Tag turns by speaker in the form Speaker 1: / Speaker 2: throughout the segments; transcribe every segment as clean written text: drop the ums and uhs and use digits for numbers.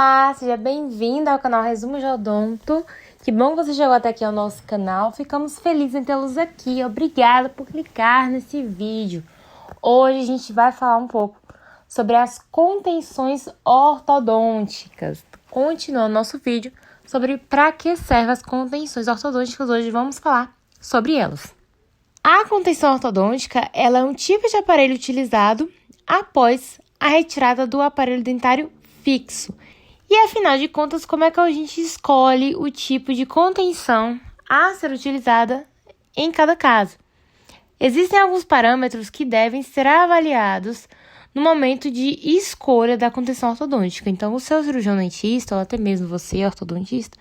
Speaker 1: Olá, seja bem-vindo ao canal Resumo de Odonto. Que bom que você chegou até aqui ao nosso canal. Ficamos felizes em tê-los aqui. Obrigada por clicar nesse vídeo. Hoje a gente vai falar um pouco sobre as contenções ortodônticas. Continuando nosso vídeo sobre para que servem as contenções ortodônticas, hoje vamos falar sobre elas. A contenção ortodôntica ela é um tipo de aparelho utilizado após a retirada do aparelho dentário fixo. E afinal de contas, como é que a gente escolhe o tipo de contenção a ser utilizada em cada caso? Existem alguns parâmetros que devem ser avaliados no momento de escolha da contenção ortodôntica. Então, o seu cirurgião dentista, ou até mesmo você, ortodontista,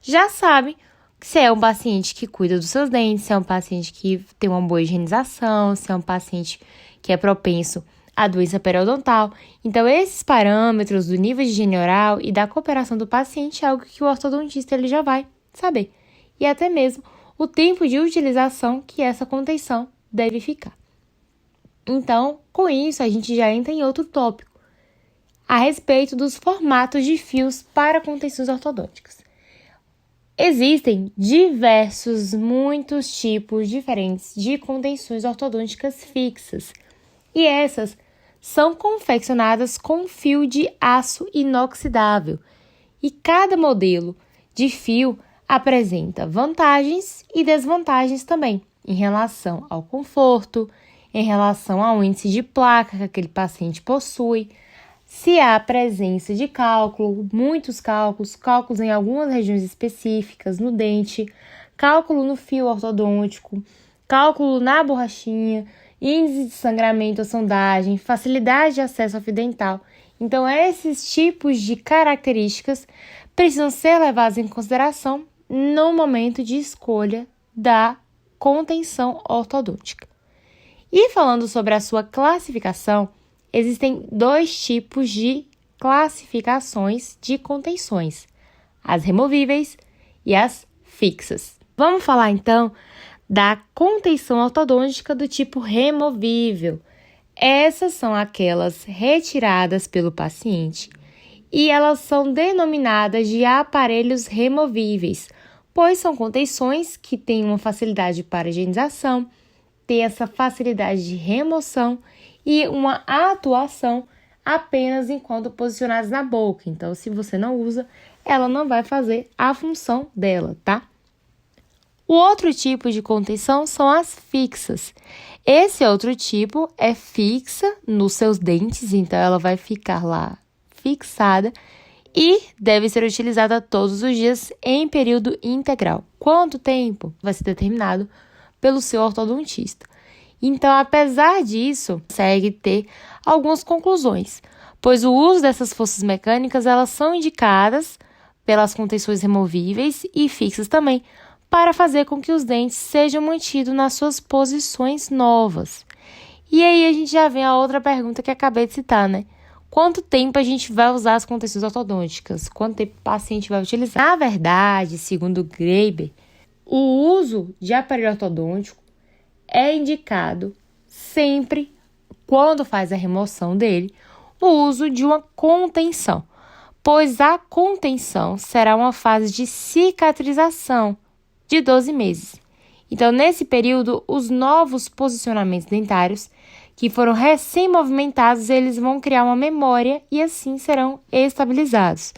Speaker 1: já sabe se é um paciente que cuida dos seus dentes, se é um paciente que tem uma boa higienização, se é um paciente que é propenso a doença periodontal. Então, esses parâmetros do nível de higiene oral e da cooperação do paciente é algo que o ortodontista ele já vai saber. E até mesmo o tempo de utilização que essa contenção deve ficar. Então, com isso, a gente já entra em outro tópico, a respeito dos formatos de fios para contenções ortodônticas. Existem muitos tipos diferentes de contenções ortodônticas fixas. E essas são confeccionadas com fio de aço inoxidável. E cada modelo de fio apresenta vantagens e desvantagens também, em relação ao conforto, em relação ao índice de placa que aquele paciente possui, se há presença de cálculo, muitos cálculos em algumas regiões específicas no dente, cálculo no fio ortodôntico, cálculo na borrachinha, índice de sangramento ou sondagem, facilidade de acesso ao fio dental. Então, esses tipos de características precisam ser levados em consideração no momento de escolha da contenção ortodôntica. E falando sobre a sua classificação, existem dois tipos de classificações de contenções, as removíveis e as fixas. Vamos falar então da contenção ortodôntica do tipo removível. Essas são aquelas retiradas pelo paciente e elas são denominadas de aparelhos removíveis, pois são contenções que têm uma facilidade para higienização, têm essa facilidade de remoção e uma atuação apenas enquanto posicionadas na boca. Então, se você não usa, ela não vai fazer a função dela, tá? O outro tipo de contenção são as fixas. Esse outro tipo é fixa nos seus dentes, então ela vai ficar lá fixada e deve ser utilizada todos os dias em período integral. Quanto tempo vai ser determinado pelo seu ortodontista. Então, apesar disso, consegue ter algumas conclusões, pois o uso dessas forças mecânicas elas são indicadas pelas contenções removíveis e fixas também, para fazer com que os dentes sejam mantidos nas suas posições novas. E aí a gente já vem a outra pergunta que acabei de citar, né? Quanto tempo a gente vai usar as contenções ortodônticas? Quanto tempo o paciente vai utilizar? Na verdade, segundo Graeber, o uso de aparelho ortodôntico é indicado sempre, quando faz a remoção dele, o uso de uma contenção, pois a contenção será uma fase de cicatrização de 12 meses. Então, nesse período, os novos posicionamentos dentários que foram recém-movimentados, eles vão criar uma memória e assim serão estabilizados.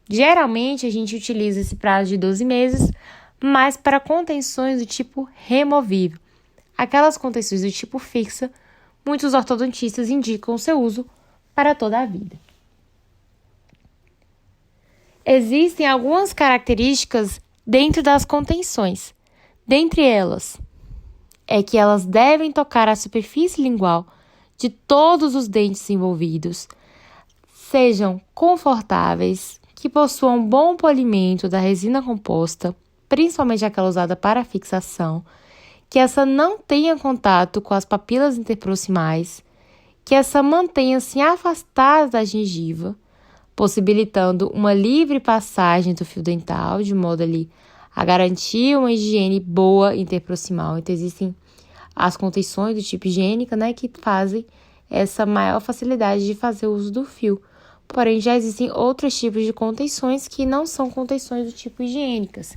Speaker 1: Geralmente, a gente utiliza esse prazo de 12 meses, mas para contenções do tipo removível. Aquelas contenções do tipo fixa, muitos ortodontistas indicam o seu uso para toda a vida. Existem algumas características dentro das contenções. Dentre elas, é que elas devem tocar a superfície lingual de todos os dentes envolvidos, sejam confortáveis, que possuam bom polimento da resina composta, principalmente aquela usada para fixação, que essa não tenha contato com as papilas interproximais, que essa mantenha-se afastada da gengiva, possibilitando uma livre passagem do fio dental, de modo ali a garantir uma higiene boa interproximal. Então, existem as contenções do tipo higiênica, né, que fazem essa maior facilidade de fazer uso do fio. Porém, já existem outros tipos de contenções que não são contenções do tipo higiênicas.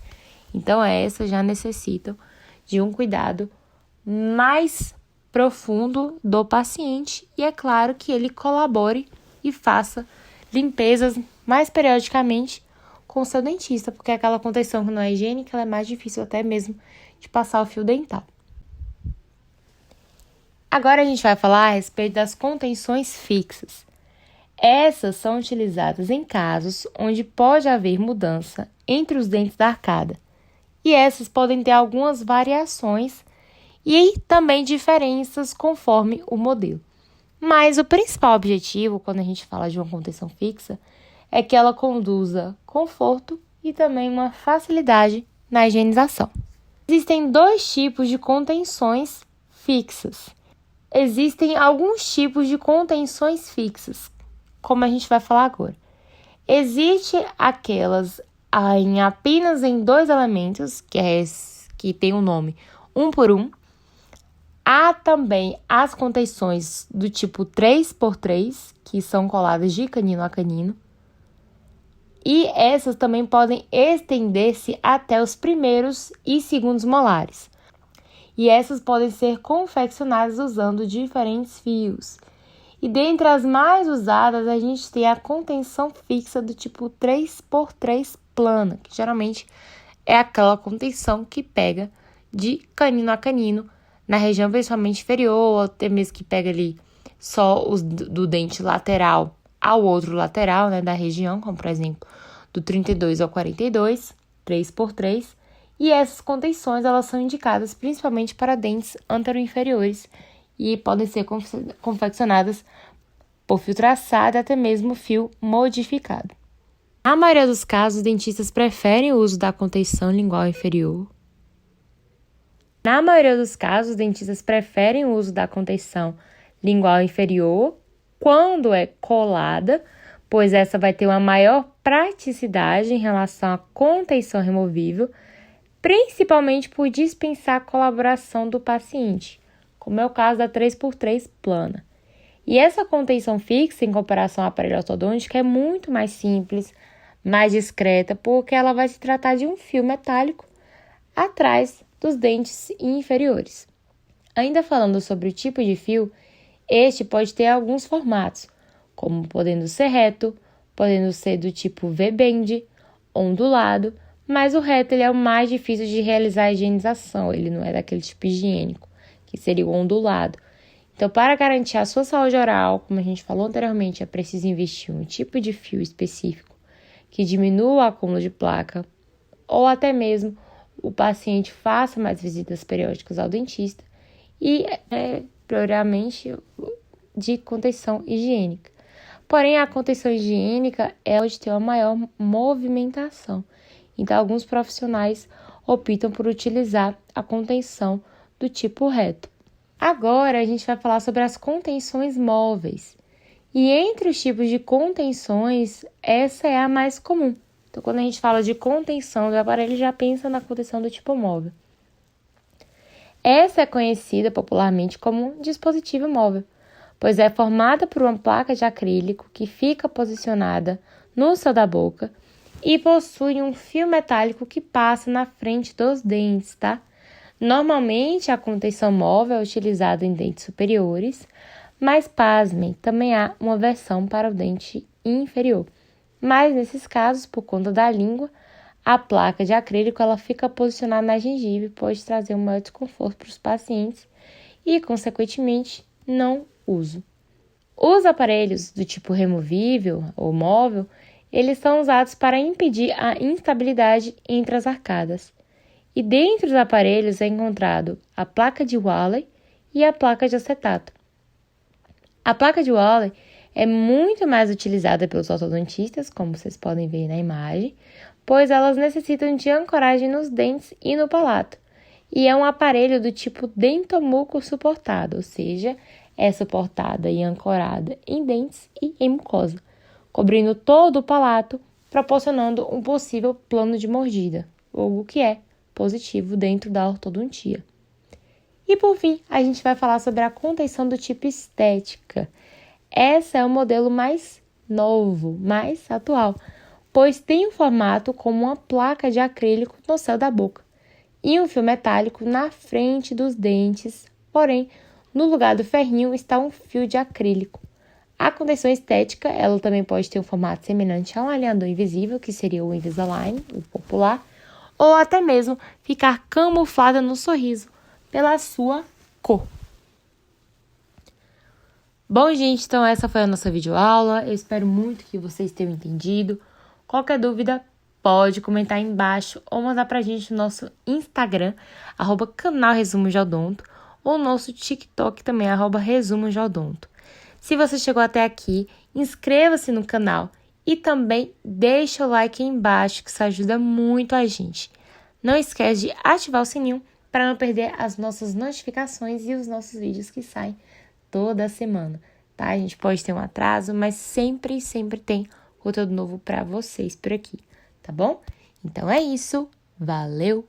Speaker 1: Então, essas já necessitam de um cuidado mais profundo do paciente e é claro que ele colabore e faça limpezas mais periodicamente com o seu dentista, porque aquela contenção que não é higiênica, ela é mais difícil até mesmo de passar o fio dental. Agora a gente vai falar a respeito das contenções fixas. Essas são utilizadas em casos onde pode haver mudança entre os dentes da arcada. E essas podem ter algumas variações e também diferenças conforme o modelo. Mas o principal objetivo, quando a gente fala de uma contenção fixa, é que ela conduza conforto e também uma facilidade na higienização. Existem dois tipos de contenções fixas. Existem alguns tipos de contenções fixas, como a gente vai falar agora. Existe aquelas apenas em 2 elementos, que tem o nome 1 por 1. Há também as contenções do tipo 3x3, que são coladas de canino a canino. E essas também podem estender-se até os primeiros e segundos molares. E essas podem ser confeccionadas usando diferentes fios. E dentre as mais usadas, a gente tem a contenção fixa do tipo 3x3 plana, que geralmente é aquela contenção que pega de canino a canino, na região principalmente inferior, ou até mesmo que pega ali só os do dente lateral ao outro lateral, né, da região, como por exemplo, do 32 ao 42, 3x3. E essas contenções, elas são indicadas principalmente para dentes antero-inferiores e podem ser confeccionadas por fio traçado, até mesmo fio modificado. Na maioria dos casos, os dentistas preferem o uso da contenção lingual inferior. Na maioria dos casos, os dentistas preferem o uso da contenção lingual inferior quando é colada, pois essa vai ter uma maior praticidade em relação à contenção removível, principalmente por dispensar a colaboração do paciente, como é o caso da 3x3 plana. E essa contenção fixa, em comparação ao aparelho ortodôntico, é muito mais simples, mais discreta, porque ela vai se tratar de um fio metálico atrás dos dentes inferiores. Ainda falando sobre o tipo de fio, este pode ter alguns formatos, como podendo ser reto, podendo ser do tipo V-bend, ondulado, mas o reto ele é o mais difícil de realizar a higienização, ele não é daquele tipo higiênico, que seria o ondulado. Então, para garantir a sua saúde oral, como a gente falou anteriormente, é preciso investir em um tipo de fio específico que diminua o acúmulo de placa, ou até mesmo o paciente faça mais visitas periódicas ao dentista e, prioriamente, de contenção higiênica. Porém, a contenção higiênica é onde tem uma maior movimentação. Então, alguns profissionais optam por utilizar a contenção do tipo reto. Agora, a gente vai falar sobre as contenções móveis. E entre os tipos de contenções, essa é a mais comum. Então, quando a gente fala de contenção do aparelho, já pensa na contenção do tipo móvel. Essa é conhecida popularmente como dispositivo móvel, pois é formada por uma placa de acrílico que fica posicionada no céu da boca e possui um fio metálico que passa na frente dos dentes, tá? Normalmente, a contenção móvel é utilizada em dentes superiores, mas, pasmem, também há uma versão para o dente inferior. Mas, nesses casos, por conta da língua, a placa de acrílico ela fica posicionada na gengiva e pode trazer um maior desconforto para os pacientes e, consequentemente, não uso. Os aparelhos do tipo removível ou móvel, eles são usados para impedir a instabilidade entre as arcadas. E dentro dos aparelhos é encontrado a placa de Waley e a placa de acetato. A placa de Waley é muito mais utilizada pelos ortodontistas, como vocês podem ver na imagem, pois elas necessitam de ancoragem nos dentes e no palato. E é um aparelho do tipo dentomuco suportado, ou seja, é suportada e ancorada em dentes e em mucosa, cobrindo todo o palato, proporcionando um possível plano de mordida, algo que é positivo dentro da ortodontia. E por fim, a gente vai falar sobre a contenção do tipo estética. Essa é o modelo mais novo, mais atual, pois tem um formato como uma placa de acrílico no céu da boca e um fio metálico na frente dos dentes, porém, no lugar do ferrinho está um fio de acrílico. A condição estética, ela também pode ter um formato semelhante a um alinhador invisível, que seria o Invisalign, o popular, ou até mesmo ficar camuflada no sorriso pela sua cor. Bom, gente, então essa foi a nossa videoaula. Eu espero muito que vocês tenham entendido. Qualquer dúvida, pode comentar aí embaixo ou mandar pra gente no nosso Instagram, @canal Resumo de Odonto, ou nosso TikTok também, @resumo de Odonto. Se você chegou até aqui, inscreva-se no canal e também deixa o like aí embaixo, que isso ajuda muito a gente. Não esquece de ativar o sininho para não perder as nossas notificações e os nossos vídeos que saem toda semana, tá? A gente pode ter um atraso, mas sempre tem conteúdo novo para vocês por aqui, tá bom? Então é isso, valeu!